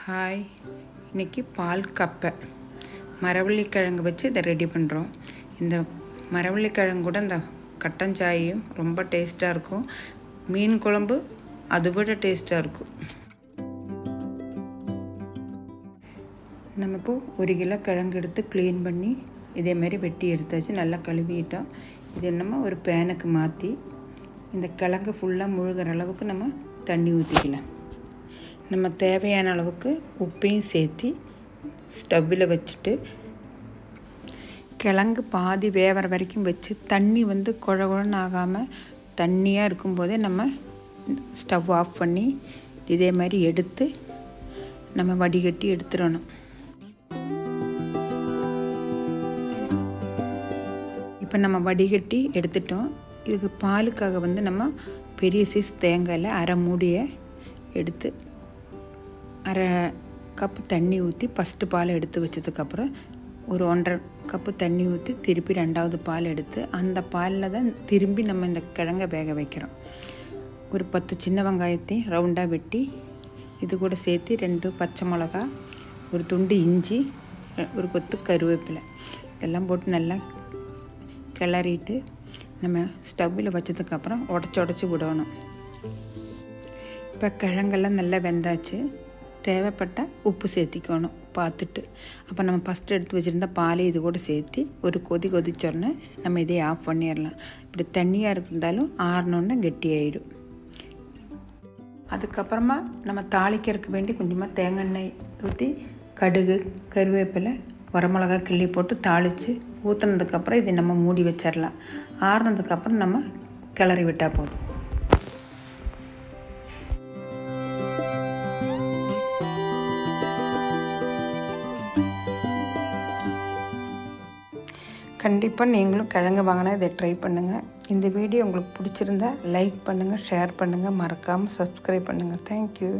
Hi, இன்றைக்கி பால் கப்பை மரவள்ளிக்கிழங்கு வச்சு இதை ரெடி பண்ணுறோம். இந்த மரவள்ளிக்கிழங்கு கூட இந்த கட்டஞ்சாயும் ரொம்ப டேஸ்ட்டாக இருக்கும். மீன் குழம்பு அது விட டேஸ்ட்டாக இருக்கும். நம்ம இப்போ 1 கிலோ கிழங்கு எடுத்து க்ளீன் பண்ணி இதேமாரி வெட்டி எடுத்தாச்சு. நல்லா கழுவிட்டோம். இது நம்ம ஒரு பேனுக்கு மாற்றி இந்த கிழங்கு ஃபுல்லாக முழுகிற அளவுக்கு நம்ம தண்ணி ஊற்றிக்கலாம். நம்ம தேவையான அளவுக்கு உப்பையும் சேர்த்து ஸ்டவ்வில் வச்சுட்டு கிழங்கு பாதி வேகிற வரைக்கும் வச்சு தண்ணி குழ குழன்னு ஆகாமல் தண்ணியாக இருக்கும்போதே நம்ம ஸ்டவ் ஆஃப் பண்ணி இதே மாதிரி எடுத்து நம்ம வடிகட்டி எடுத்துடணும். இப்போ நம்ம வடிகட்டி எடுத்துட்டோம். இதுக்கு பாலுக்காக நம்ம பெரிய சைஸ் தேங்காயில் அரை மூடியை எடுத்து அரை கப்பு தண்ணி ஊற்றி ஃபஸ்ட்டு பால் எடுத்து வச்சதுக்கப்புறம் ஒரு 1.5 கப்பு தண்ணி ஊற்றி திருப்பி 2வது பால் எடுத்து அந்த பாலில் தான் திரும்பி நம்ம இந்த கிழங்கை வேக வைக்கிறோம். ஒரு 10 சின்ன வெங்காயத்தையும் ரவுண்டாக வெட்டி இது கூட சேர்த்து 2 பச்சை மிளகா, ஒரு துண்டு இஞ்சி, ஒரு கொத்து கருவேப்பிலை இதெல்லாம் போட்டு நல்லா கிளறிட்டு நம்ம ஸ்டவ்வில் வச்சதுக்கப்புறம் உடச்சி விடணும். இப்போ கிழங்கெல்லாம் நல்லா வெந்தாச்சு. தேவைப்பட்ட உப்பு சேர்த்திக்கணும் பார்த்துட்டு. அப்போ நம்ம ஃபஸ்ட்டு எடுத்து வச்சுருந்த பாலை இது கூட சேர்த்து ஒரு கொதிச்சோடனே நம்ம இதை ஆஃப் பண்ணிடலாம். இப்படி தண்ணியாக இருந்தாலும் ஆறினோன்னே கெட்டியாயிடும். அதுக்கப்புறமா நம்ம தாளிக்கிறதுக்கு வேண்டி கொஞ்சமாக தேங்காய் எண்ணெய் ஊற்றி கடுகு, கருவேப்பிலை, வரமிளகா கிள்ளி போட்டு தாளித்து ஊற்றுனதுக்கப்புறம் இதை நம்ம மூடி வச்சிடலாம். ஆறுனதுக்கப்புறம் நம்ம கிளறி விட்டால் போதும். கண்டிப்பாக நீங்களும் கிழங்கு வாங்கினா இதை ட்ரை பண்ணுங்கள். இந்த வீடியோ உங்களுக்கு பிடிச்சிருந்தா லைக் பண்ணுங்கள், ஷேர் பண்ணுங்கள், மறக்காமல் சப்ஸ்கிரைப் பண்ணுங்கள். தேங்க்யூ.